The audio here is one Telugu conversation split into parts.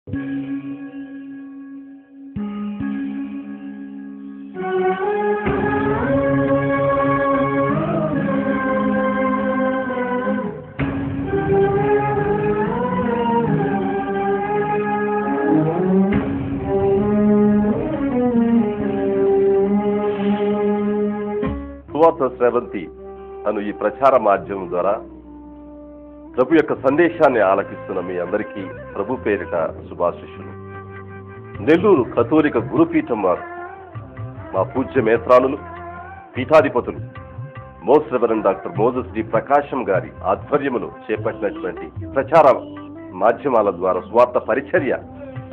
సువార్త స్రవంతి అను ఈ ప్రచార మాధ్యమం ద్వారా ప్రభు యొక్క సందేశాన్ని ఆలకిస్తున్న మీ అందరికీ ప్రభు పేరిట శుభాశిష్యులు. నెల్లూరు కథోలిక గురుపీఠం వారు మా పూజ్య మేత్రానులు పీఠాధిపతులు most reverend doctor Moses D Prakasam గారి ఆధ్వర్యములో చేపట్టినటువంటి ప్రచార మాధ్యమాల ద్వారా స్వార్థ పరిచర్య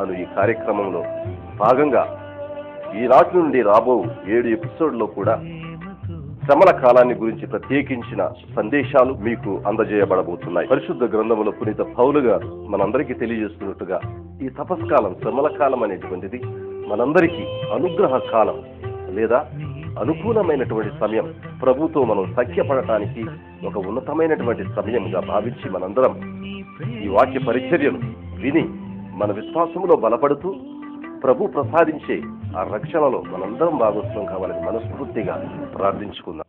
అను ఈ కార్యక్రమంలో భాగంగా ఈనాటి నుండి రాబో 7 ఎపిసోడ్లో కూడా శ్రమల కాలాన్ని గురించి ప్రత్యేకించిన సందేశాలు మీకు అందజేయబడబోతున్నాయి. పరిశుద్ధ గ్రంథములో పునీత పౌలు గారు మనందరికీ తెలియజేస్తున్నట్టుగా ఈ తపస్కాలం, శ్రమల కాలం అనేటువంటిది మనందరికీ అనుగ్రహ కాలం లేదా అనుకూలమైనటువంటి సమయం. ప్రభుతో మనం సఖ్యపడటానికి ఒక ఉన్నతమైనటువంటి సమయంగా భావించి మనందరం ఈ వాక్య పరిచర్యను విని మన విశ్వాసములో బలపడుతూ ప్రభు ప్రసాదించే ఆ రక్షణలో మనందరం భాగస్వామ్యం కావాలని మనస్ఫూర్తిగా ప్రార్థించుకుందాం.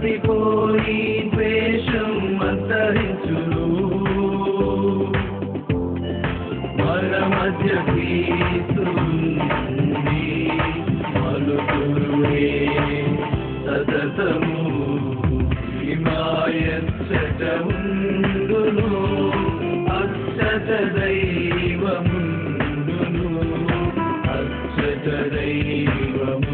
మతిపోయి ద్వేషం అంతరించును మన మధ్య క్రీస్తుని మలుతురునే సతతము హిమాయచ్చట ఉండును అచ్చట దైవముండును అచ్చట దైవముండును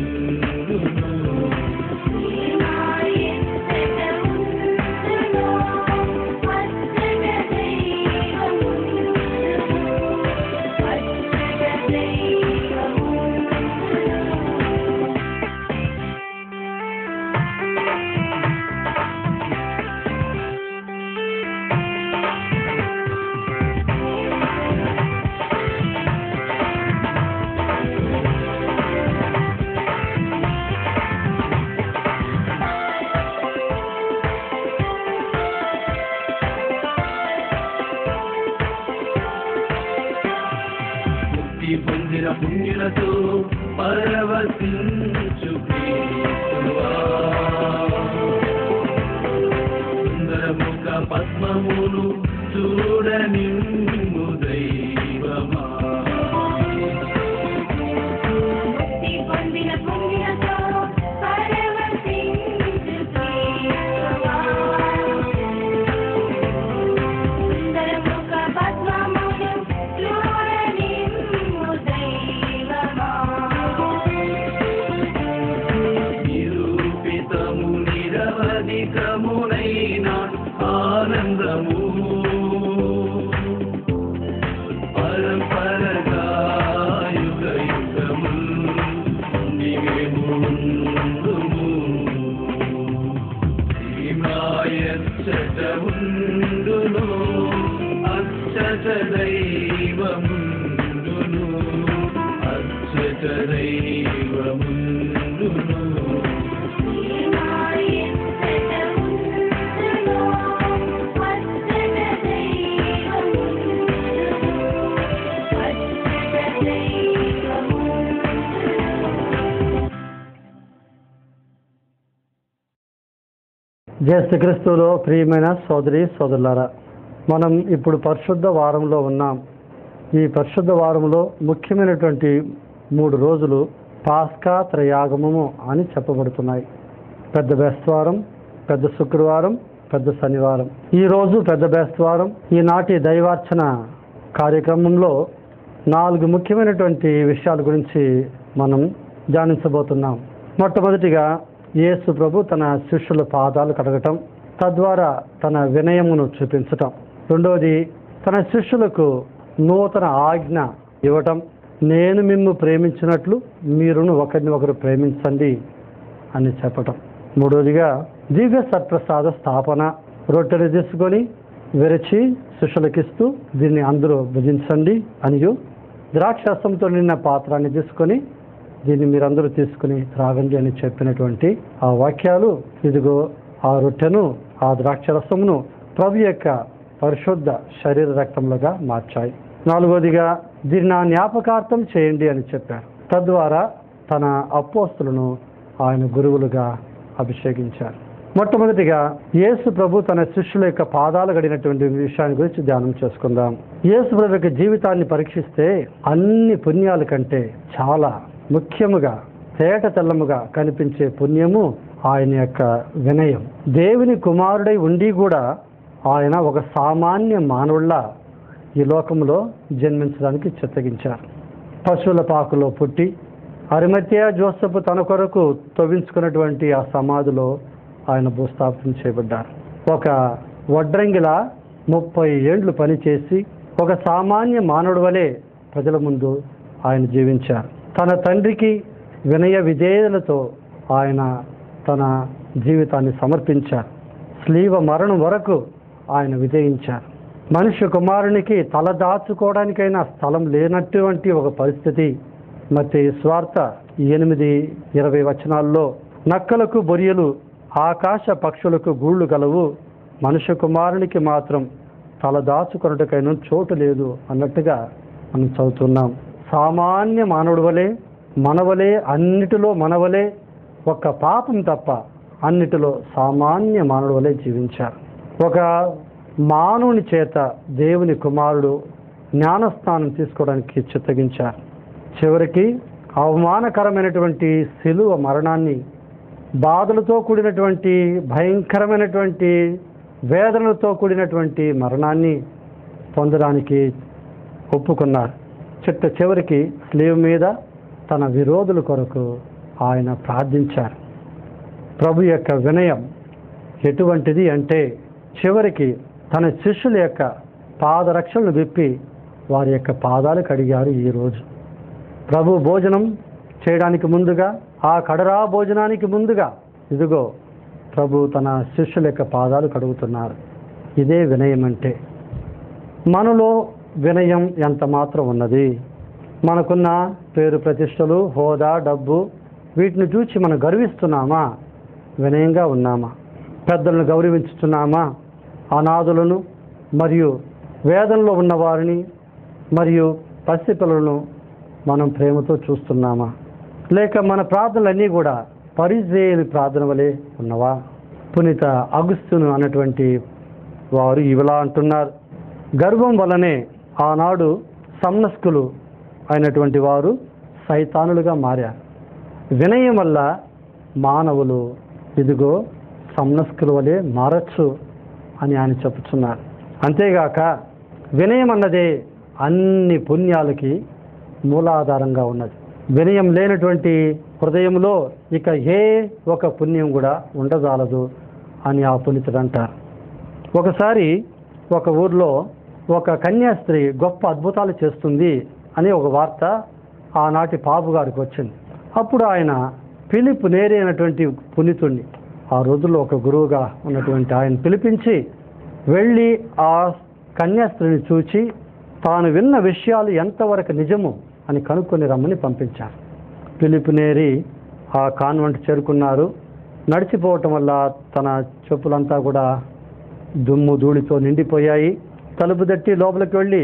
పొందిన పుణ్యులతో పరవశించు క్రీస్తువా సుందరముఖ పద్మమును చూడనిమ్ము దైవమా నిరవధికమునైన ఆనందము పరంపరగా యుగ యుగము నివేముందుము హిమాయచ్చట ఉండును అచ్చట దైవముండును అచ్చట దైవముండును యేసుక్రీస్తులో ప్రియమైన సోదరి సోదరులారా, మనం ఇప్పుడు పరిశుద్ధ వారంలో ఉన్నాం. ఈ పరిశుద్ధ వారంలో ముఖ్యమైనటువంటి 3 రోజులు పాస్కా త్రయాగమము అని చెప్పబడుతున్నాయి. పెద్ద బేస్తవారం, పెద్ద శుక్రవారం, పెద్ద శనివారం. ఈరోజు పెద్ద బేస్తవారం. ఈనాటి దైవార్చన కార్యక్రమంలో 4 ముఖ్యమైనటువంటి విషయాల గురించి మనం ధ్యానించబోతున్నాం. మొట్టమొదటిగా యేసు ప్రభు తన శిష్యుల పాదాలు కడగటం, తద్వారా తన వినయమును చూపించటం. రెండవది, తన శిష్యులకు నూతన ఆజ్ఞ ఇవ్వటం, నేను మిమ్ము ప్రేమించినట్లు మీరును ఒకరిని ఒకరు ప్రేమించండి అని చెప్పటం. మూడవదిగా దివ్య సత్ప్రసాద స్థాపన, రొట్టెలు తీసుకొని విరచి శిష్యులకిస్తూ దీన్ని అందరూ భుజించండి అనియు, ద్రాక్షరసంతో నిన్న పాత్రాన్ని తీసుకొని దీన్ని మీరందరూ తీసుకుని త్రాగండి అని చెప్పినటువంటి ఆ వాక్యాలు, ఇదిగో ఆ రొట్టెను ఆ ద్రాక్షరసమును ప్రభు యొక్క పరిశుద్ధ శరీర రక్తములుగా మార్చాయి. నాలుగవదిగా దీన్ని నా జ్ఞాపకార్థం చేయండి అని చెప్పారు. తద్వారా తన అపోస్తలును ఆయన గురువులుగా అభిషేకించారు. మొట్టమొదటిగా యేసు ప్రభు తన శిష్యుల యొక్క పాదాలు గడిగినటువంటి విషయాన్ని గురించి ధ్యానం చేసుకుందాం. యేసు ప్రభు యొక్క జీవితాన్ని పరీక్షిస్తే అన్ని పుణ్యాల కంటే చాలా ముఖ్యముగా తేట తెల్లముగా కనిపించే పుణ్యము ఆయన యొక్క వినయం. దేవుని కుమారుడై ఉండి కూడా ఆయన ఒక సామాన్య మానవుల్లా ఈ లోకంలో జన్మించడానికి చిత్తగించారు. పశువుల పాకలో పుట్టి అరిమత్య జోసెఫ్ తన కొరకు తవ్వించుకున్నటువంటి ఆ సమాధిలో ఆయన భూస్థాపన చేయబడ్డారు. ఒక వడ్రంగిలా 30 ఏండ్లు పనిచేసి ఒక సామాన్య మానవుడి వలె ప్రజల ముందు ఆయన జీవించారు. తన తండ్రికి వినయ విధేయులతో ఆయన తన జీవితాన్ని సమర్పించారు. స్లీవ మరణం వరకు ఆయన విధేయించారు. మనుష్య కుమారునికి తల దాచుకోవడానికైనా స్థలం లేనటువంటి ఒక పరిస్థితి. మత్తయి సువార్త 8:20 వచనాల్లో నక్కలకు బొరియలు, ఆకాశ పక్షులకు గూళ్ళు గలవు, మనుష్య కుమారునికి మాత్రం తల దాచుకొనుటకైనా చోటు లేదు అన్నట్టుగా మనం చదువుతున్నాం. సామాన్య మానవుడి వలె, మనవలే, అన్నిటిలో మనవలే, ఒక్క పాపం తప్ప అన్నిటిలో సామాన్య మానవుల వలె జీవించారు. ఒక మానవుని చేత దేవుని కుమారుడు జ్ఞానస్నానం తీసుకోవడానికి చిత్తగించారు. చివరికి అవమానకరమైనటువంటి శిలువ మరణాన్ని, బాధలతో కూడినటువంటి భయంకరమైనటువంటి వేదనలతో కూడినటువంటి మరణాన్ని పొందడానికి ఒప్పుకున్నారు. చివరికి స్లీవ్ మీద తన విరోధుల కొరకు ఆయన ప్రార్థించారు. ప్రభు యొక్క వినయం ఎటువంటిది అంటే చివరికి తన శిష్యుల యొక్క పాదరక్షలను విప్పి వారి యొక్క పాదాలు కడిగారు. ఈరోజు ప్రభు భోజనం చేయడానికి ముందుగా, ఆ కడరా భోజనానికి ముందుగా ఇదిగో ప్రభు తన శిష్యుల యొక్క పాదాలు కడుగుతున్నారు. ఇదే వినయం అంటే. మనలో వినయం ఎంత మాత్రం ఉన్నది? మనకున్న పేరు ప్రతిష్టలు, హోదా, డబ్బు వీటిని చూసి మనం గర్విస్తున్నామా? వినయంగా ఉన్నామా? పెద్దలను గౌరవించుతున్నామా? అనాథులను మరియు వేదనలో ఉన్నవారిని మరియు పసిపిల్లలను మనం ప్రేమతో చూస్తున్నామా? లేక మన ప్రార్థనలన్నీ కూడా పరిజేయుని ప్రార్థన వలె ఉన్నవా? పునీత అగుస్తును అన్నటువంటి వారు ఇవిలా అంటున్నారు, గర్వం వలనే ఆనాడు సమ్నస్కులు అయినటువంటి వారు సైతానులుగా మారారు. వినయం వల్ల మానవులు ఇదిగో సమ్నస్కుల వలె మారచ్చు అని ఆయన చెప్పుచున్నారు. అంతేగాక వినయం అన్నదే అన్ని పుణ్యాలకి మూలాధారంగా ఉన్నది. వినయం లేనటువంటి హృదయంలో ఇక ఏ ఒక పుణ్యం కూడా ఉండజాలదు అని ఆ పునీతుడు అంటారు. ఒకసారి ఒక ఊర్లో ఒక కన్యాస్త్రీ గొప్ప అద్భుతాలు చేస్తుంది అని ఒక వార్త ఆనాటి పాపు గారికి వచ్చింది. అప్పుడు ఆయన ఫిలిప్ నేరి అయినటువంటి పునీతుడిని, ఆ రోజుల్లో ఒక గురువుగా ఉన్నటువంటి ఆయన పిలిపించి వెళ్ళి ఆ కన్యాస్త్రీని చూచి తాను విన్న విషయాలు ఎంతవరకు నిజము అని కనుక్కొని రమ్మని పంపించారు. ఫిలిప్ నేరి ఆ కాన్వెంట్ చేరుకున్నారు. నడిచిపోవటం వల్ల తన చెప్పులంతా కూడా దుమ్ము ధూళితో నిండిపోయాయి. తలుపు తట్టి లోపలికి వెళ్ళి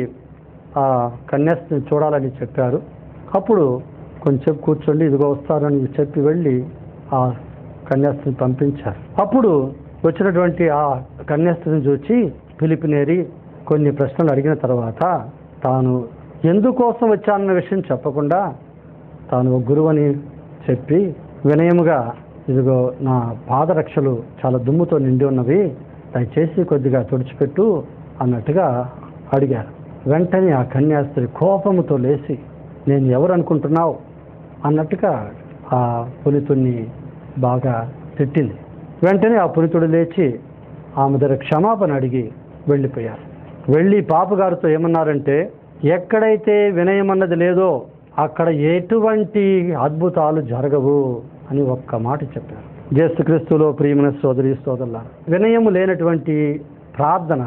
ఆ కన్యాస్త్రిని చూడాలని చెప్పారు. అప్పుడు కొంచెం కూర్చోండి, ఇదిగో వస్తారని చెప్పి వెళ్ళి ఆ కన్యాస్త్రిని పంపించారు. అప్పుడు వచ్చినటువంటి ఆ కన్యాస్త్రిని చూసి ఫిలిప్ నేరి కొన్ని ప్రశ్నలు అడిగిన తర్వాత తాను ఎందుకోసం వచ్చానన్న విషయం చెప్పకుండా తాను ఒక గురువని చెప్పి వినయముగా ఇదిగో నా పాదరక్షలు చాలా దుమ్ముతో నిండి ఉన్నవి, దయచేసి కొద్దిగా తుడిచిపెట్టు అన్నట్టుగా అడిగారు. వెంటనే ఆ కన్యాస్త్రి కోపముతో లేచి నేను ఎవరు అనుకుంటున్నావు అన్నట్టుగా ఆ పునీతుడిని బాగా తిట్టింది. వెంటనే ఆ పునీతుడు లేచి ఆమె దగ్గర క్షమాపణ అడిగి వెళ్ళిపోయారు. వెళ్ళి పాపగారితో ఏమన్నారంటే, ఎక్కడైతే వినయం అన్నది లేదో అక్కడ ఎటువంటి అద్భుతాలు జరగవు అని ఒక్క మాట చెప్పారు. యేసుక్రీస్తులో ప్రియమైన సోదరి సోదరుల, వినయము లేనటువంటి ప్రార్థన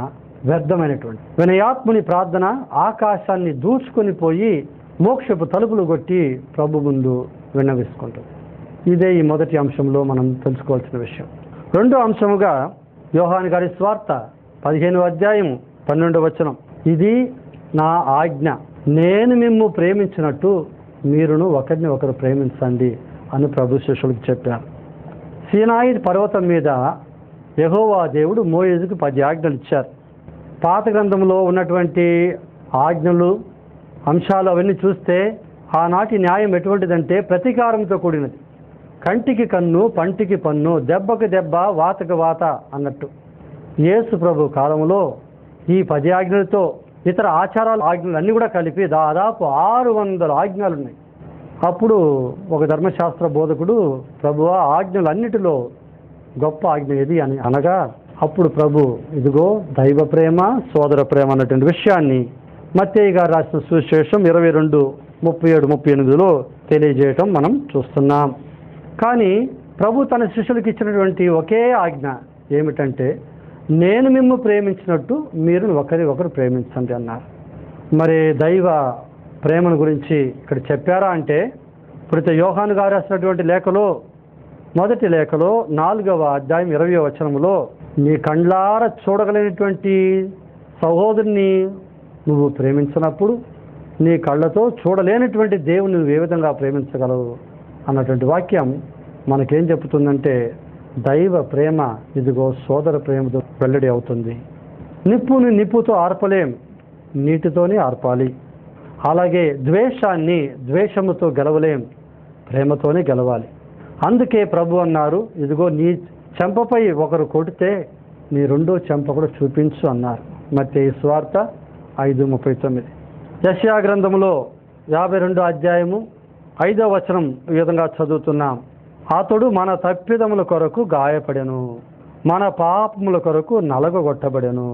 వ్యర్థమైనటువంటి. వినయాత్ముని ప్రార్థన ఆకాశాన్ని దూచుకొని పోయి మోక్షపు తలుపులు కొట్టి ప్రభు ముందు విన్నవిసుకుంటుంది. ఇదే ఈ మొదటి అంశంలో మనం తెలుసుకోవాల్సిన విషయం. రెండో అంశముగా యోహాను గారి స్వార్త 15వ అధ్యాయం 12వ వచనం, ఇది నా ఆజ్ఞ, నేను మిమ్ము ప్రేమించినట్టు మీరును ఒకరిని ఒకరు ప్రేమించండి అని ప్రభు శిష్యులకు చెప్పారు. సీనాయి పర్వతం మీద యెహోవా దేవుడు మోయేజుకు 10 ఆజ్ఞలు ఇచ్చారు. పాత గ్రంథంలో ఉన్నటువంటి ఆజ్ఞలు అంశాలు అవన్నీ చూస్తే ఆనాటి న్యాయం ఎటువంటిదంటే ప్రతీకారంతో కూడినది. కంటికి కన్ను, పంటికి పన్ను, దెబ్బకి దెబ్బ, వాతకి వాత అన్నట్టు. యేసు ప్రభు కాలంలో ఈ 10 ఆజ్ఞలతో ఇతర ఆచారాల ఆజ్ఞలు అన్నీ కూడా కలిపి దాదాపు 600 ఆజ్ఞలు ఉన్నాయి. అప్పుడు ఒక ధర్మశాస్త్ర బోధకుడు, ప్రభువా ఆజ్ఞలన్నిటిలో గొప్ప ఆజ్ఞ ఏది అని అనగా, అప్పుడు ప్రభు ఇదిగో దైవ ప్రేమ, సోదర ప్రేమ అన్నటువంటి విషయాన్ని మత్తయి గారు రాసిన సువిశేషం 22:37-38లో తెలియజేయటం మనం చూస్తున్నాం. కానీ ప్రభు తన శిష్యులకు ఇచ్చినటువంటి ఒకే ఆజ్ఞ ఏమిటంటే, నేను మిమ్ము ప్రేమించినట్టు మీరు ఒకరు ప్రేమించండి అన్నారు. మరి దైవ ప్రేమను గురించి ఇక్కడ చెప్పారా అంటే, పునీత యోహాను గారు రాసినటువంటి లేఖలో, మొదటి లేఖలో 4వ అధ్యాయం 20వ వచనంలో, నీ కండ్లార చూడగలిగినటువంటి సహోదరుని నువ్వు ప్రేమించినప్పుడు నీ కళ్ళతో చూడలేనటువంటి దేవుని నువ్వు ఏ విధంగా ప్రేమించగలవు అన్నటువంటి వాక్యం మనకేం చెప్తుందంటే, దైవ ప్రేమ ఇదిగో సోదర ప్రేమతో వెల్లడి అవుతుంది. నిప్పుని నిప్పుతో ఆర్పలేం, నీటితోనే ఆర్పాలి. అలాగే ద్వేషాన్ని ద్వేషముతో గెలవలేం, ప్రేమతోనే గెలవాలి. అందుకే ప్రభు అన్నారు, ఇదిగో నీ చెంపపై ఒకరు కొడితే నీ రెండో చెంప కూడా చూపించు అన్నారు. మత్తయి సువార్త 5:39. యెషయా గ్రంథంలో 52 అధ్యాయము 5వ వచనం ఈ విధంగా చదువుతున్నాం. అతడు మన తప్పిదముల కొరకు గాయపడెను, మన పాపముల కొరకు నలగొట్టబడెను.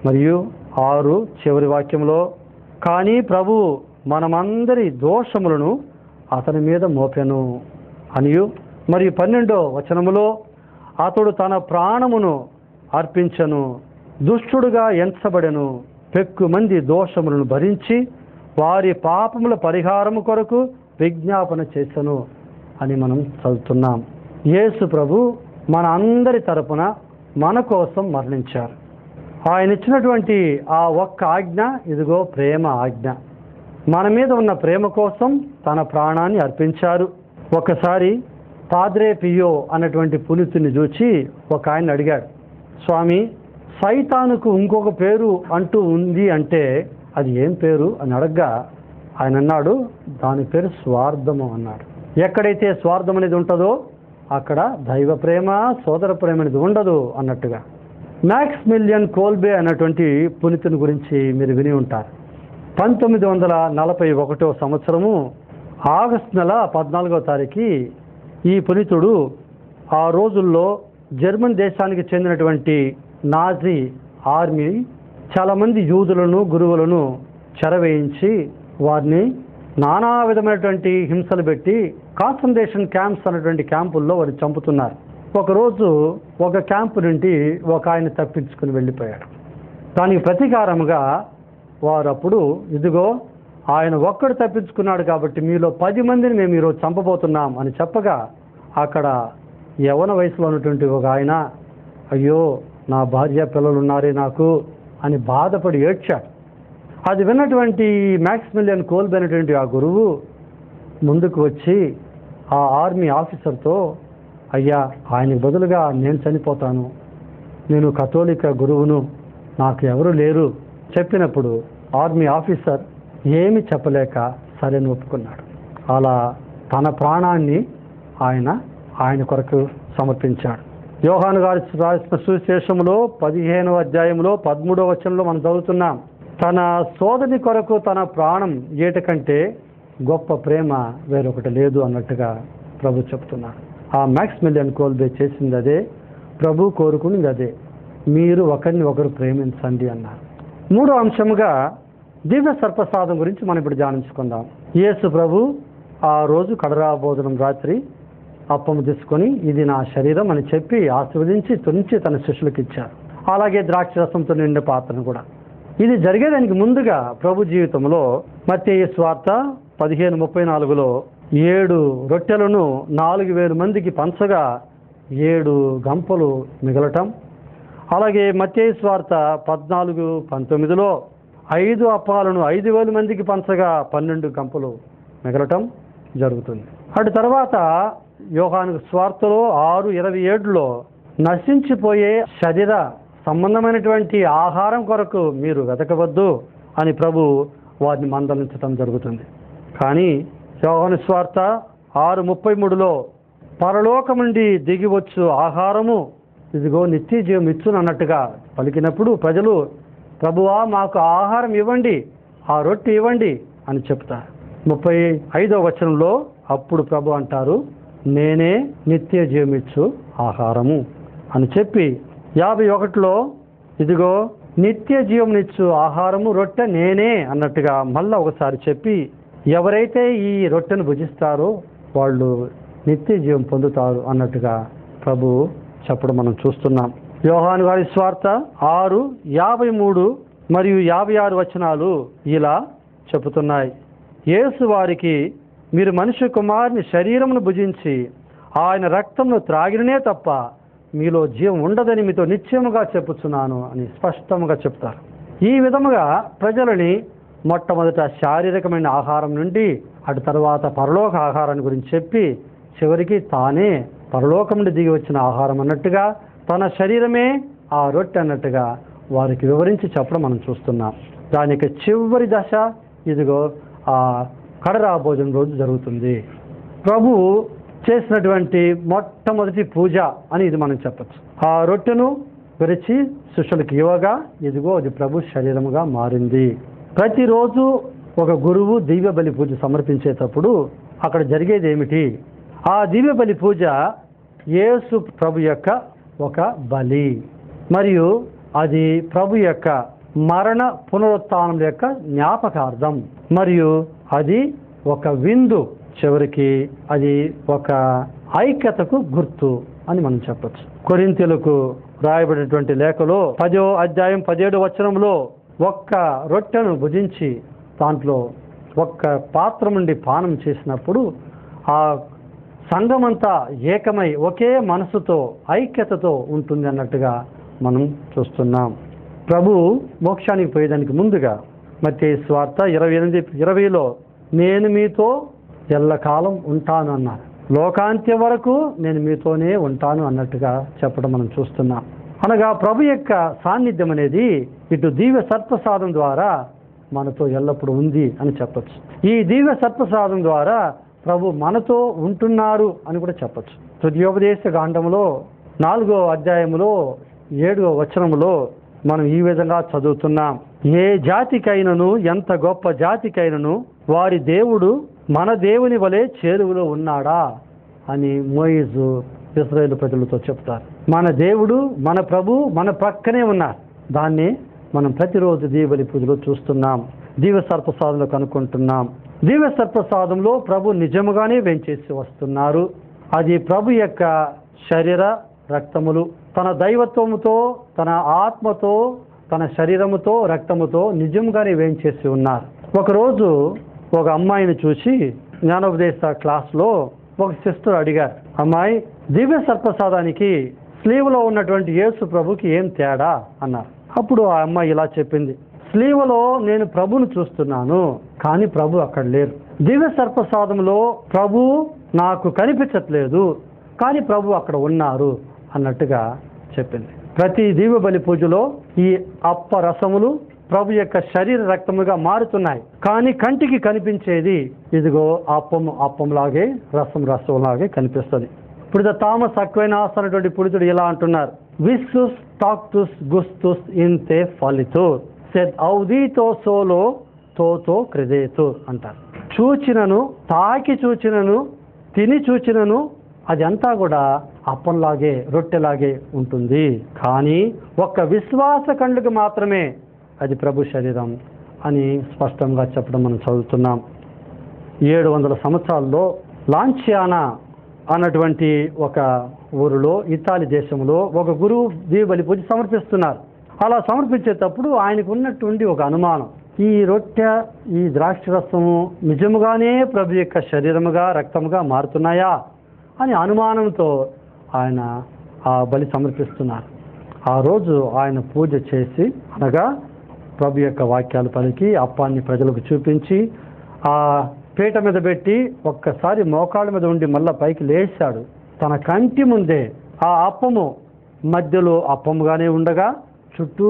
మరియు 6 చివరి వాక్యంలో, కానీ ప్రభు మనమందరి దోషములను అతని మీద మోపెను అనియు. మరియు 12వ వచనములో, అతడు తన ప్రాణమును అర్పించెను, దుష్టుడుగా ఎంచబడెను, పెక్కుమంది దోషములను భరించి వారి పాపముల పరిహారము కొరకు విజ్ఞాపన చేసెను అని మనం చదువుతున్నాం. యేసు ప్రభు మన అందరి తరపున మన కోసం మరణించారు. ఆయన ఇచ్చినటువంటి ఆ ఒక్క ఆజ్ఞ ఇదిగో ప్రేమ ఆజ్ఞ. మన మీద ఉన్న ప్రేమ కోసం తన ప్రాణాన్ని అర్పించారు. ఒకసారి పాద్రే పియో అన్నటువంటి పునీతుని చూచి ఒక ఆయన అడిగాడు, స్వామి, సైతానుకు ఇంకొక పేరు అంటూ ఉంది అంటే అది ఏం పేరు అని అడగ్గా ఆయన అన్నాడు, దాని పేరు స్వార్థము అన్నాడు. ఎక్కడైతే స్వార్థం అనేది ఉంటుందో అక్కడ దైవ ప్రేమ సోదర ప్రేమ అనేది ఉండదు అన్నట్టుగా. మ్యాక్సిమిలియన్ కోల్బే అన్నటువంటి పునీతుని గురించి మీరు విని ఉంటారు. 1941 సంవత్సరము ఆగస్టు నెల 14వ తారీఖు ఈ పునీతుడు ఆ రోజుల్లో జర్మన్ దేశానికి చెందినటువంటి నాజీ ఆర్మీ చాలామంది యూదులను గురువులను చెరవేయించి వారిని నానా విధమైనటువంటి హింసలు పెట్టి కాన్సంట్రేషన్ క్యాంప్స్ అన్నటువంటి క్యాంపుల్లో వారిని చంపుతున్నారు. ఒకరోజు ఒక క్యాంపు నుండి ఒక ఆయన తప్పించుకుని వెళ్ళిపోయాడు. దానికి ప్రతీకారముగా వారు అప్పుడు ఇదిగో ఆయన ఒక్కడు తప్పించుకున్నాడు కాబట్టి మీలో 10 మందిని మేము ఈరోజు చంపబోతున్నాం అని చెప్పగా అక్కడ యవ్వన వయసులో ఉన్నటువంటి ఒక ఆయన, అయ్యో నా భార్య పిల్లలు ఉన్నారే నాకు అని బాధపడి ఏడ్చాడు. అది విన్నటువంటి మ్యాక్సిమిలియన్ కోల్బే అనేటువంటి ఆ గురువు ముందుకు వచ్చి ఆ ఆర్మీ ఆఫీసర్తో, అయ్యా ఆయనకు బదులుగా నేను చనిపోతాను, నేను కథోలిక గురువును, నాకు ఎవరు లేరు చెప్పినప్పుడు ఆర్మీ ఆఫీసర్ ఏమి చెప్పలేక సరైన ఒప్పుకున్నాడు. అలా తన ప్రాణాన్ని ఆయన కొరకు సమర్పించాడు. యోహాను గారి రాసిన సువిశేషంలో 15వ అధ్యాయంలో 13వ వచనంలో మనం చదువుతున్నాం, తన సోదరి కొరకు తన ప్రాణం ఏటకంటే గొప్ప ప్రేమ వేరొకటి లేదు అన్నట్టుగా ప్రభు చెప్తున్నాడు. ఆ మ్యాక్సిమిలియన్ కోల్బే చేసింది అదే, ప్రభు కోరుకునేది అదే, మీరు ఒకరిని ఒకరు ప్రేమించండి అన్నారు. 3వ అంశముగా దివ్య సర్ప్రసాదం గురించి మనం ఇప్పుడు ధ్యానించుకుందాం. యేసు ప్రభు ఆ రోజు కడరా భోజనం రాత్రి అప్పము తీసుకొని ఇది నా శరీరం అని చెప్పి ఆశీర్వదించి తుంచి తన శిష్యులకు ఇచ్చారు. అలాగే ద్రాక్ష రసంతో నిండిన పాత్రను కూడా. ఇది జరిగేదానికి ముందుగా ప్రభు జీవితంలో మత్తయి సువార్త 15:34లో 7 రొట్టెలను 4,000 మందికి పంచగా 7 గంపలు మిగలటం, అలాగే మత్తయి సువార్త 14:19లో 5 అప్పాలను 5,000 మందికి పంచగా 12 గంపలు మిగలటం జరుగుతుంది. అటు తర్వాత యోహాను సువార్తలో 6:27లో నశించిపోయే శరీర సంబంధమైనటువంటి ఆహారం కొరకు మీరు వెతకవద్దు అని ప్రభు వారిని మందలించడం జరుగుతుంది. కానీ యోహాను సువార్త 6:33లో పరలోకం నుండి దిగివచ్చు ఆహారము ఇదిగో నిత్య జీవం ఇచ్చును అన్నట్టుగా పలికినప్పుడు ప్రజలు, ప్రభువా మాకు ఆహారం ఇవ్వండి, ఆ రొట్టె ఇవ్వండి అని చెప్తారు. 35వ వచనంలో అప్పుడు ప్రభు అంటారు, నేనే నిత్య జీవమిచ్చు ఆహారము అని చెప్పి 51లో ఇదిగో నిత్య జీవమునిచ్చు ఆహారము రొట్టె నేనే అన్నట్టుగా మళ్ళా ఒకసారి చెప్పి ఎవరైతే ఈ రొట్టెను భుజిస్తారో వాళ్ళు నిత్య జీవం పొందుతారు అన్నట్టుగా ప్రభు చెప్పడం మనం చూస్తున్నాం. యోహాను గారి సువార్త 6:53 మరియు 56 వచనాలు ఇలా చెబుతున్నాయి, యేసు వారికి, మీరు మనుష్య కుమారుని శరీరమును భుజించి ఆయన రక్తమును త్రాగిననే తప్ప మీలో జీవం ఉండదని మీతో నిశ్చయముగా చెప్పుచున్నాను అని స్పష్టముగా చెప్తారు. ఈ విధముగా ప్రజలని మొట్టమొదట శారీరకమైన ఆహారం నుండి అటు తర్వాత పరలోక ఆహారాన్ని గురించి చెప్పి చివరికి తానే పరలోకం నుండి దిగి వచ్చిన ఆహారం అన్నట్టుగా, తన శరీరమే ఆ రొట్టె అన్నట్టుగా వారికి వివరించి చెప్పడం మనం చూస్తున్నాం. దానికి చివరి దశ ఇదిగో ఆ కడరా భోజనం రోజు జరుగుతుంది. ప్రభువు చేసినటువంటి మొట్టమొదటి పూజ అని ఇది మనం చెప్పచ్చు. ఆ రొట్టెను విరిచి శిష్యులకు ఇవ్వగా ఇదిగో అది ప్రభు శరీరముగా మారింది. ప్రతిరోజు ఒక గురువు దివ్య బలి పూజ సమర్పించేటప్పుడు అక్కడ జరిగేది ఏమిటి? ఆ దివ్య బలి పూజ యేసు ప్రభు యొక్క ఒక బలి, మరియు అది ప్రభు యొక్క మరణ పునరుత్థానం యొక్క జ్ఞాపకార్థం, మరియు అది ఒక విందు, చివరికి అది ఒక ఐక్యతకు గుర్తు అని మనం చెప్పచ్చు. కొరింథీయులకు రాయబడినటువంటి లేఖలో 10వ అధ్యాయం 17వ వచనంలో ఒక్క రొట్టెను భుజించి దాంట్లో ఒక్క పాత్ర నుండి పానం చేసినప్పుడు ఆ సంఘమంతా ఏకమై ఒకే మనసుతో ఐక్యతతో ఉంటుంది అన్నట్టుగా మనం చూస్తున్నాం. ప్రభు మోక్షానికి పోయేదానికి ముందుగా మత్తయి సువార్త 28:20లో నేను మీతో ఎల్లకాలం ఉంటాను అన్నారు. లోకాంత్యం వరకు నేను మీతోనే ఉంటాను అన్నట్టుగా చెప్పడం మనం చూస్తున్నాం. అనగా ప్రభు యొక్క సాన్నిధ్యం అనేది ఇటు దివ్య సత్ప్రసాదం ద్వారా మనతో ఎల్లప్పుడూ ఉంది అని చెప్పచ్చు. ఈ దివ్య సత్ప్రసాదం ద్వారా ప్రభు మనతో ఉంటున్నారు అని కూడా చెప్పచ్చు. తుర్యోపదేశ కాండములో 4వ అధ్యాయములో 7వ వచనములో మనం ఈ విధంగా చదువుతున్నాం. ఏ జాతికైనను, ఎంత గొప్ప జాతికైనను వారి దేవుడు మన దేవుని వలె చేరువలో ఉన్నాడా అని మోయిజు ఇశ్రాయేలు ప్రజలతో చెప్తారు. మన దేవుడు, మన ప్రభు మన ప్రక్కనే ఉన్నారు. దాన్ని మనం ప్రతిరోజు దీవెలి పూజలో చూస్తున్నాం, దివ్య సర్ప్రసాదంలో కనుక్కుంటున్నాం. దివ్య సర్ప్రసాదంలో ప్రభు నిజముగానే వేంచేసి వస్తున్నారు. అది ప్రభు యొక్క శరీర రక్తములు, తన దైవత్వముతో, తన ఆత్మతో, తన శరీరముతో, రక్తముతో నిజంగానే వేంచేసి ఉన్నారు. ఒకరోజు ఒక అమ్మాయిని చూసి జ్ఞానోపదేశ క్లాస్లో ఒక సిస్టర్ అడిగారు, అమ్మాయి దివ్య సర్ప్రసాదానికి స్లీవ్లో ఉన్నటువంటి యేసు ప్రభుకి ఏం తేడా అన్నారు. అప్పుడు ఆ అమ్మాయి ఇలా చెప్పింది, స్లీవలో నేను ప్రభును చూస్తున్నాను కానీ ప్రభు అక్కడ లేరు. దివ్య సర్ప్రసాదంలో ప్రభు నాకు కనిపించట్లేదు కానీ ప్రభు అక్కడ ఉన్నారు అన్నట్టుగా చెప్పింది. ప్రతి దివ్య బలి పూజలో ఈ అప్ప రసములు ప్రభు యొక్క శరీర రక్తముగా మారుతున్నాయి. కానీ కంటికి కనిపించేది ఇదిగో అప్పంలాగే, రసంలాగే కనిపిస్తుంది. ఇప్పుడు థామస్ అక్వైనాస్ అనేటువంటి పుడితుడు ఇలా అంటున్నారు, విస్సుస్ టాక్టుస్ గుస్తుస్ ఇంతే ఫలితుర్ సెడ్ ఔదీతో సోలో తోతో క్రెదేతుర్ అంటారు. చూచినను, తాకి చూచినను, తిని చూచినను అది అంతా కూడా అప్పంలాగే, రొట్టెలాగే ఉంటుంది. కానీ ఒక్క విశ్వాస కండ్లకు మాత్రమే అది ప్రభు శరీరం అని స్పష్టంగా చెప్పడం మనం చదువుతున్నాం. 700 సంవత్సరాల్లో లాంచియానా అన్నటువంటి ఒక ఊరిలో, ఇతాలి దేశంలో ఒక గురువు దివ్య బలి పూజ సమర్పిస్తున్నారు. అలా సమర్పించేటప్పుడు ఆయనకు ఉన్నటువంటి ఒక అనుమానం, ఈ రొట్టె, ఈ ద్రాక్ష రసము నిజముగానే ప్రభు యొక్క శరీరముగా, రక్తముగా మారుతున్నాయా అని అనుమానంతో ఆయన ఆ బలి సమర్పిస్తున్నారు. ఆ రోజు ఆయన పూజ చేసి, అనగా ప్రభు యొక్క వాక్యాలు పలికి అప్పాన్ని ప్రజలకు చూపించి ఆ పీట మీద పెట్టి ఒక్కసారి మోకాళ్ళ మీద ఉండి మళ్ళా పైకి లేచాడు. తన కంటి ముందే ఆ అప్పము మధ్యలో అప్పముగానే ఉండగా చుట్టూ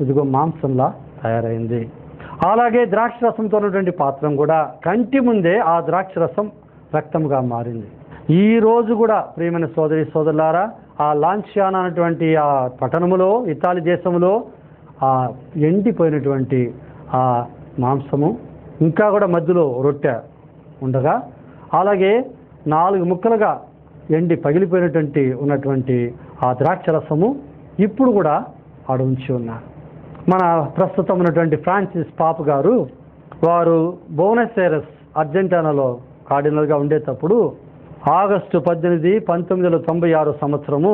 ఇదిగో మాంసంలా తయారైంది. అలాగే ద్రాక్షరసంతో ఉన్నటువంటి పాత్రం కూడా కంటి ముందే ఆ ద్రాక్షరసం రక్తంగా మారింది. ఈ రోజు కూడా ప్రియమైన సోదరి సోదరులారా, ఆ లాంచియానా అనేటువంటి ఆ పట్టణములో, ఇతాలి దేశంలో ఆ ఎండిపోయినటువంటి ఆ మాంసము, ఇంకా కూడా మధ్యలో రొట్టె ఉండగా, అలాగే 4 ముక్కలుగా ఎండి పగిలిపోయినటువంటి ఉన్నటువంటి ఆ ద్రాక్షరసము ఇప్పుడు కూడా ఆడ ఉంచి ఉన్నారు. మన ప్రస్తుతం ఉన్నటువంటి ఫ్రాన్సిస్ పాప్ గారు, వారు బోనస్ ఐరస్ అర్జెంటీనాలో కార్డినల్గా ఉండేటప్పుడు ఆగస్టు 18, 1996 సంవత్సరము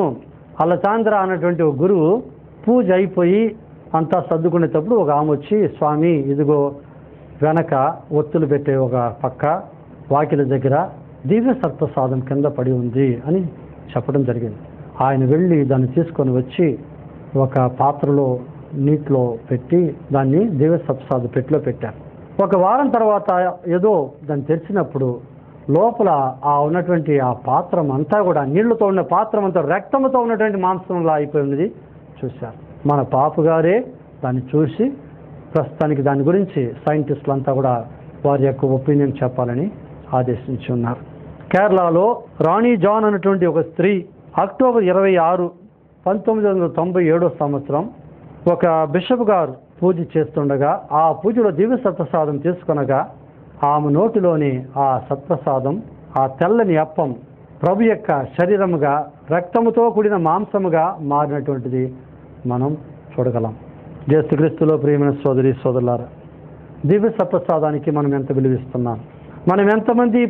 అలసాంద్ర అన్నటువంటి ఒక గురువు పూజ అయిపోయి అంతా సర్దుకునేటప్పుడు ఒక ఆమె వచ్చి, స్వామి ఇదిగో వెనక ఒత్తులు పెట్టే ఒక పక్క వాకిల దగ్గర దివ్య సర్ప్రసాదం కింద పడి ఉంది అని చెప్పడం జరిగింది. ఆయన వెళ్ళి దాన్ని తీసుకొని వచ్చి ఒక పాత్రలో నీటిలో పెట్టి దాన్ని దివ్య సర్ప్రసాద పెట్టిలో పెట్టారు. ఒక వారం తర్వాత ఏదో దాన్ని తెరిచినప్పుడు లోపల ఆ ఉన్నటువంటి ఆ పాత్రం అంతా కూడా నీళ్లతో ఉన్న పాత్రం అంతా రక్తంతో ఉన్నటువంటి మాంసంలా అయిపోయి ఉన్నది చూశారు. మన పాపు గారే దాన్ని చూసి ప్రస్తుతానికి దాని గురించి సైంటిస్టులు అంతా కూడా వారి యొక్క ఒపీనియన్ చెప్పాలని ఆదేశించి ఉన్నారు. కేరళలో రాణి జాన్ అనేటువంటి ఒక స్త్రీ అక్టోబర్ 26, 1997 సంవత్సరం ఒక బిషప్ గారు పూజ చేస్తుండగా ఆ పూజలో దివ్య సత్ప్రసాదం తీసుకొనగా ఆమె నోటిలోని ఆ సత్ప్రసాదం, ఆ తెల్లని అప్పం ప్రభు యొక్క శరీరముగా రక్తముతో కూడిన మాంసముగా మారినటువంటిది మనం చూడగలం. యేసుక్రీస్తులో ప్రియమైన సోదరి సోదరులారా, దివ్య సత్ప్రసాదానికి మనం ఎంత విలువిస్తున్నాం? మనం ఎంతమంది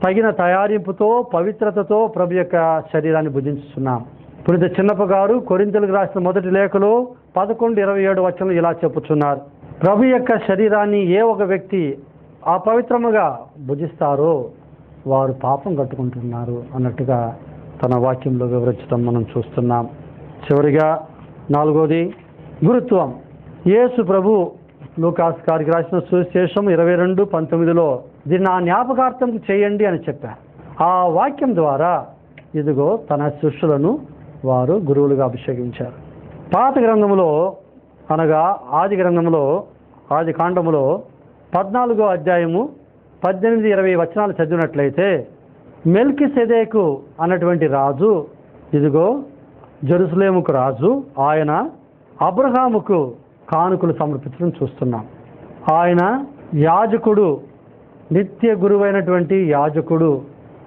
తగిన తయారింపుతో పవిత్రతతో ప్రభు యొక్క శరీరాన్ని భుజించుతున్నాం? పునీత చిన్నప్ప గారు కొరింథీయులకు రాసిన మొదటి లేఖలో 11:27 వచనంలో ఇలా చెప్పుచున్నారు, ప్రభు యొక్క శరీరాన్ని ఏ ఒక వ్యక్తి అపవిత్రముగా భుజిస్తారో వారు పాపం కట్టుకుంటున్నారు అన్నట్టుగా తన వాక్యంలో వివరించడం మనం చూస్తున్నాం. చివరిగా 4వది గురుత్వం. యేసు ప్రభు లూకాసు గారికి రాసిన సువిశేషం 22:19లో దీన్ని నా జ్ఞాపకార్థం చేయండి అని చెప్పారు. ఆ వాక్యం ద్వారా ఇదిగో తన శిష్యులను వారు గురువులుగా అభిషేకించారు. పాత గ్రంథములో అనగా ఆది గ్రంథములో ఆది కాండములో 14వ అధ్యాయము 18-20 వచనాలు చదివినట్లయితే మెల్కీసెదెకు అన్నటువంటి రాజు ఇదిగో జెరూసలేముకు రాజు, ఆయన అబ్రహాముకు కానుకలు సమర్పించడం చూస్తున్నాం. ఆయన యాజకుడు, నిత్య గురువైనటువంటి యాజకుడు,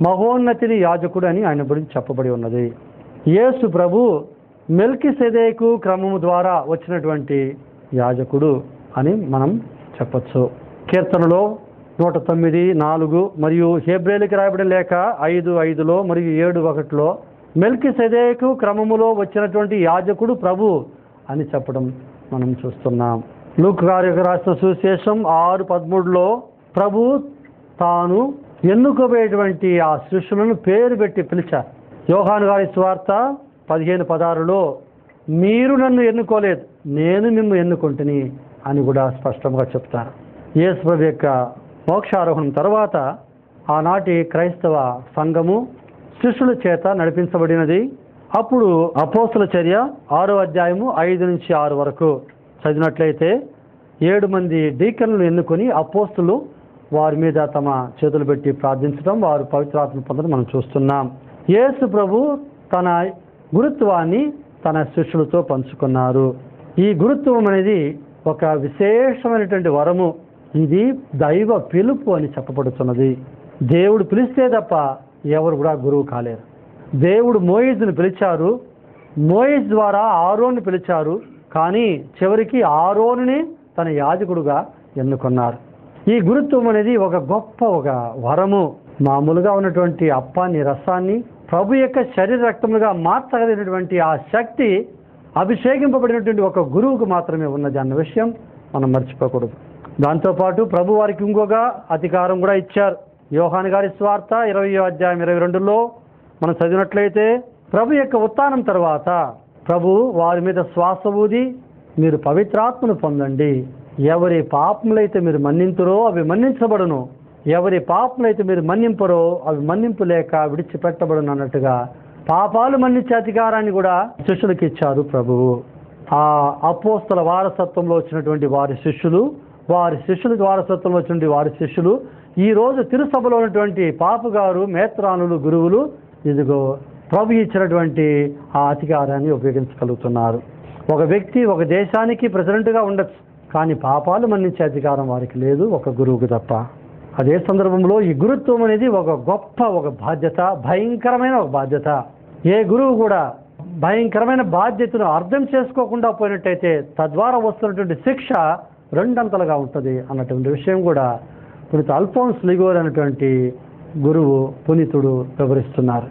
మహోన్నతిని యాజకుడు అని ఆయన గురించి చెప్పబడి ఉన్నది. యేసు ప్రభు మెల్కీసెదెకు క్రమము ద్వారా వచ్చినటువంటి యాజకుడు అని మనం చెప్పచ్చు. కీర్తనలో 109:4 మరియు హెబ్రేలుకి రాయబడిన లేఖ 5:5లో మరియు 7:1లో మెల్కీసెదెకు క్రమములో వచ్చినటువంటి యాజకుడు ప్రభు అని చెప్పడం మనం చూస్తున్నాం. లూకా గారి రాసిన సువిశేషం 6:13లో ప్రభు తాను ఎన్నుకోబోయేటువంటి ఆ శిష్యులను పేరు పెట్టి పిలిచారు. యోహాను గారి సువార్త 15:16లో మీరు నన్ను ఎన్నుకోలేదు, నేను మిమ్ము ఎన్నుకుంటుని అని కూడా స్పష్టంగా చెప్తారు. యేసు ప్రభు యొక్క మోక్షారోహణం తర్వాత ఆనాటి క్రైస్తవ సంఘము శిష్యుల చేత నడిపించబడినది. అప్పుడు అపోస్తుల చర్య 6వ అధ్యాయము 5-6 వరకు చదివినట్లయితే 7 మంది డీకన్లు ఎన్నుకొని అపోస్తులు వారి మీద తమ చేతులు పెట్టి ప్రార్థించడం, వారు పవిత్రాత్మ పొందడం మనం చూస్తున్నాం. యేసు ప్రభు తన గురుత్వాన్ని తన శిష్యులతో పంచుకున్నారు. ఈ గురుత్వం అనేది ఒక విశేషమైనటువంటి వరము. ఇది దైవ పిలుపు అని చెప్పబడుతున్నది. దేవుడు పిలిస్తే తప్ప ఎవరు కూడా గురువు కాలేరు. దేవుడు మోయిజుని పిలిచారు, మోయిజ్ ద్వారా ఆరోన్ని పిలిచారు, కానీ చివరికి ఆరోనుని తన యాజకుడుగా ఎన్నుకున్నారు. ఈ గురుత్వం అనేది ఒక గొప్ప ఒక వరము. మామూలుగా ఉన్నటువంటి అప్పాన్ని, రసాన్ని ప్రభు యొక్క శరీర రక్తములుగా మార్చగలిగినటువంటి ఆ శక్తి అభిషేకింపబడినటువంటి ఒక గురువుకు మాత్రమే ఉన్నది అన్న విషయం మనం మర్చిపోకూడదు. దాంతోపాటు ప్రభు వారికి ఇంకొక అధికారం కూడా ఇచ్చారు. యోహాను గారి సువార్త 20వ అధ్యాయం 22లో మనం చదివినట్లయితే ప్రభు యొక్క ఉత్థానం తర్వాత ప్రభు వారి మీద శ్వాస ఊది మీరు పవిత్రాత్మను పొందండి, ఎవరి పాపములైతే మీరు మన్నింతురో అవి మన్నించబడును, ఎవరి పాపములైతే మీరు మన్నింపరో అవి మన్నింపు లేక విడిచిపెట్టబడును అన్నట్టుగా పాపాలు మన్నించే అధికారాన్ని కూడా శిష్యులకు ఇచ్చారు ప్రభువు. ఆ అపోస్తల వారసత్వంలో వచ్చినటువంటి వారి శిష్యులు, వారి శిష్యులకు వారసత్వంలో వచ్చినటువంటి వారి శిష్యులు ఈ రోజు తిరుసభలో ఉన్నటువంటి పాపు గారు, మేత్రానులు, గురువులు ఇదిగో ప్రభు ఇచ్చినటువంటి ఆ అధికారాన్ని ఉపయోగించగలుగుతున్నారు. ఒక వ్యక్తి ఒక దేశానికి ప్రెసిడెంట్గా ఉండొచ్చు, కానీ పాపాలు మన్నించే అధికారం వారికి లేదు, ఒక గురువుకు తప్ప. అదే సందర్భంలో ఈ గురుత్వం అనేది ఒక గొప్ప ఒక బాధ్యత, భయంకరమైన ఒక బాధ్యత. ఏ గురువు కూడా భయంకరమైన బాధ్యతను అర్థం చేసుకోకుండా పోయినట్టయితే తద్వారా వస్తున్నటువంటి శిక్ష రెండంతలుగా ఉంటుంది అన్నటువంటి విషయం కూడా పునీత అల్ఫోన్స్ లిగోర్ అనేటువంటి గురువు పునీతుడు వివరిస్తున్నారు.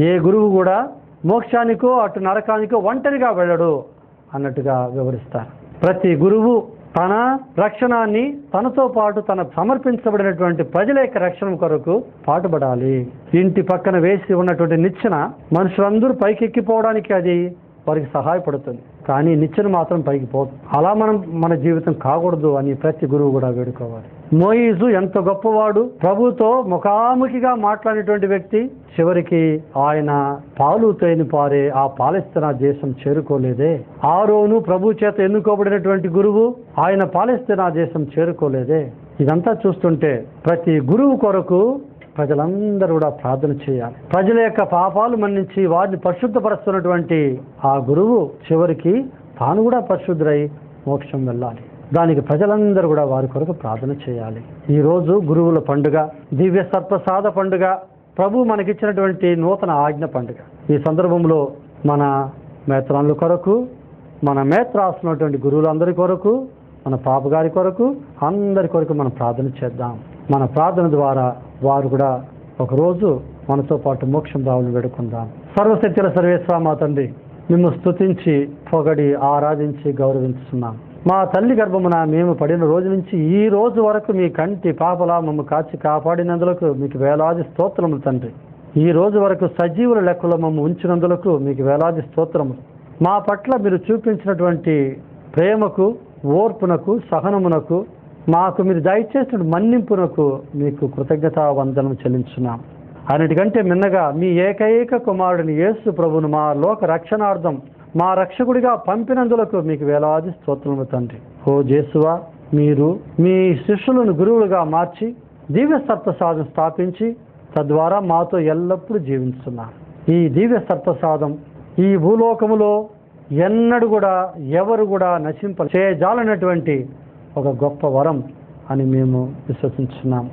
ఏ గురువు కూడా మోక్షానికో అటు నరకానికో ఒంటరిగా వెళ్ళడు అన్నట్టుగా వివరిస్తారు. ప్రతి గురువు తన రక్షణాన్ని తనతో పాటు తన సమర్పించబడినటువంటి ప్రజల యొక్క రక్షణ కొరకు పాటుపడాలి. ఇంటి పక్కన వేసి ఉన్నటువంటి నిచ్చెన మనుషులందరూ పైకెక్కిపోవడానికి అది వారికి సహాయపడుతుంది. కానీ నిచ్చెన మాత్రం పైకి పోదు. అలా మన జీవితం కాకూడదు అని ప్రతి గురువు కూడా వేడుకోవాలి. మోయిజు ఎంత గొప్పవాడు, ప్రభుతో ముఖాముఖిగా మాట్లాడేటువంటి వ్యక్తి. చివరికి ఆయన పాలు తేనె పారే ఆ పాలస్తీనా దేశం చేరుకోలేదే. ఆరోను ప్రభు చేత ఎన్నుకోబడినటువంటి గురువు, ఆయన పాలస్తీనా దేశం చేరుకోలేదే. ఇదంతా చూస్తుంటే ప్రతి గురువు కొరకు ప్రజలందరూ కూడా ప్రార్థన చేయాలి. ప్రజల యొక్క పాపాలు మన్నించి వారిని పరిశుద్ధపరుస్తున్నటువంటి ఆ గురువు చివరికి తాను కూడా పరిశుద్ధుడై మోక్షం వెళ్ళాలి. దానికి ప్రజలందరూ కూడా వారి కొరకు ప్రార్థన చేయాలి. ఈరోజు గురువుల పండుగ, దివ్య సర్ప్రసాద పండుగ, ప్రభు మనకిచ్చినటువంటి నూతన ఆజ్ఞ పండుగ. ఈ సందర్భంలో మన మేత్రాన్ల కొరకు, మన మేత్రాస్తున్నటువంటి గురువులందరి కొరకు, మన పాపగారి కొరకు, అందరి కొరకు మనం ప్రార్థన చేద్దాం. మన ప్రార్థన ద్వారా వారు కూడా ఒకరోజు మనతో పాటు మోక్షం రావాలని వేడుకుందాం. సర్వశక్తుల సర్వేశ్వర మా తండ్రి, మిమ్ము స్తుతించి పొగడి ఆరాధించి గౌరవించుతున్నాం. మా తల్లి గర్భమున మేము పడిన రోజు నుంచి ఈ రోజు వరకు మీ కంటి పాపలా మమ్ము కాచి కాపాడినందులకు మీకు వేలాది స్తోత్రములు తండ్రి. ఈ రోజు వరకు సజీవుల లెక్కలో మమ్ము ఉంచినందులకు మీకు వేలాది స్తోత్రములు. మా పట్ల మీరు చూపించినటువంటి ప్రేమకు, ఓర్పునకు, సహనమునకు, మాకు మీరు దయచేసిన మన్నింపునకు మీకు కృతజ్ఞతా వందనం చెల్లించున్నాం. అన్నిటికంటే మిన్నగా మీ ఏకైక కుమారుడిని యేసు ప్రభువును మా లోక రక్షణార్థం మా రక్షకుడిగా పంపినందులకు మీకు వేలాది స్తోత్రములు తండ్రి. ఓ యేసువా, మీరు మీ శిష్యులను గురువులుగా మార్చి దివ్య సర్ప్రసాదం స్థాపించి తద్వారా మాతో ఎల్లప్పుడూ జీవిస్తున్నారు. ఈ దివ్య సర్ప్రసాదం ఈ భూలోకములో ఎన్నడూ కూడా ఎవరు కూడా చేయజాలనటువంటి ఒక గొప్ప వరం అని మేము విశ్వసించున్నాం.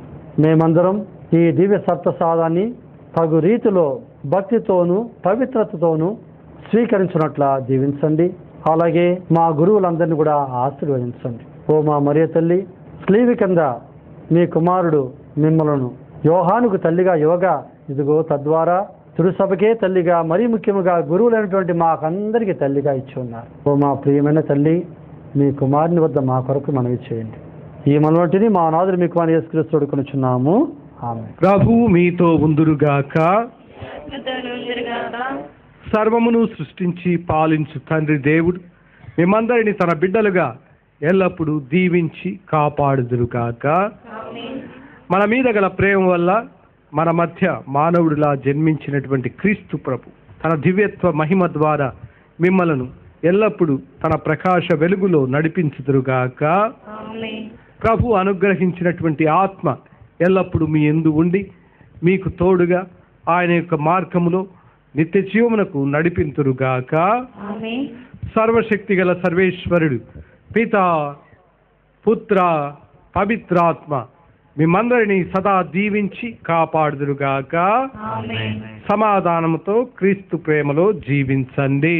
మేమందరం ఈ దివ్య సర్ప్రసాదాన్ని తగు రీతిలో భక్తితోనూ పవిత్రతతోనూ స్వీకరించినట్లా దీవించండి. అలాగే మా గురువులందరినీ కూడా ఆశీర్వదించండి. ఓ మా మరియ తల్లి, స్లీవి కింద మీ కుమారుడు మిమ్మలను యోహానుకు తల్లిగా ఇవ్వగా, ఇదిగో తద్వారా తిరుసభకే తల్లిగా, మరీ ముఖ్యముగా గురువులైనటువంటి మాకందరికీ తల్లిగా ఇచ్చి ఉన్నారు. ఓ మా ప్రియమైన తల్లి, మీ కుమారుని వద్ద మా కొరకు మనవి చేయండి. ఈ మనవంటిని మా నాథుడు మీ కుమారుని యేసుక్రీస్తు కొనుచున్నాము. ఆమేన్. ప్రభువు మీతో ఉందురుగాక. సర్వమును సృష్టించి పాలించు తండ్రి దేవుడు మేమందరిని తన బిడ్డలుగా ఎల్లప్పుడూ దీవించి కాపాడుదురుగాక. మన మీద గల ప్రేమ వల్ల మన మధ్య మానవుడిలా జన్మించినటువంటి క్రీస్తు ప్రభు తన దివ్యత్వ మహిమ ద్వారా మిమ్మలను ఎల్లప్పుడూ తన ప్రకాశ వెలుగులో నడిపించుదురుగాక. ప్రభు అనుగ్రహించినటువంటి ఆత్మ ఎల్లప్పుడూ మీ యందు ఉండి మీకు తోడుగా ఆయన యొక్క మార్గములో నిత్య జీవమునకు నడిపింతురుగాక. సర్వశక్తి గల సర్వేశ్వరుడు పితా, పుత్ర, పవిత్రాత్మ మిమ్మందరినీ సదా దీవించి కాపాడుదురుగాక. సమాధానముతో క్రీస్తు ప్రేమలో జీవించండి.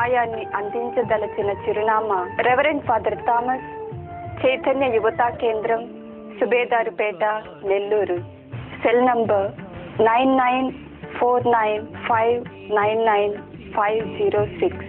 సహాయాన్ని అందించదలచిన చిరునామా రెవరెండ్ ఫాదర్ థామస్, చైతన్య యువతా కేంద్రం, సుబేదారుపేట, నెల్లూరు. Cell number 9949599506.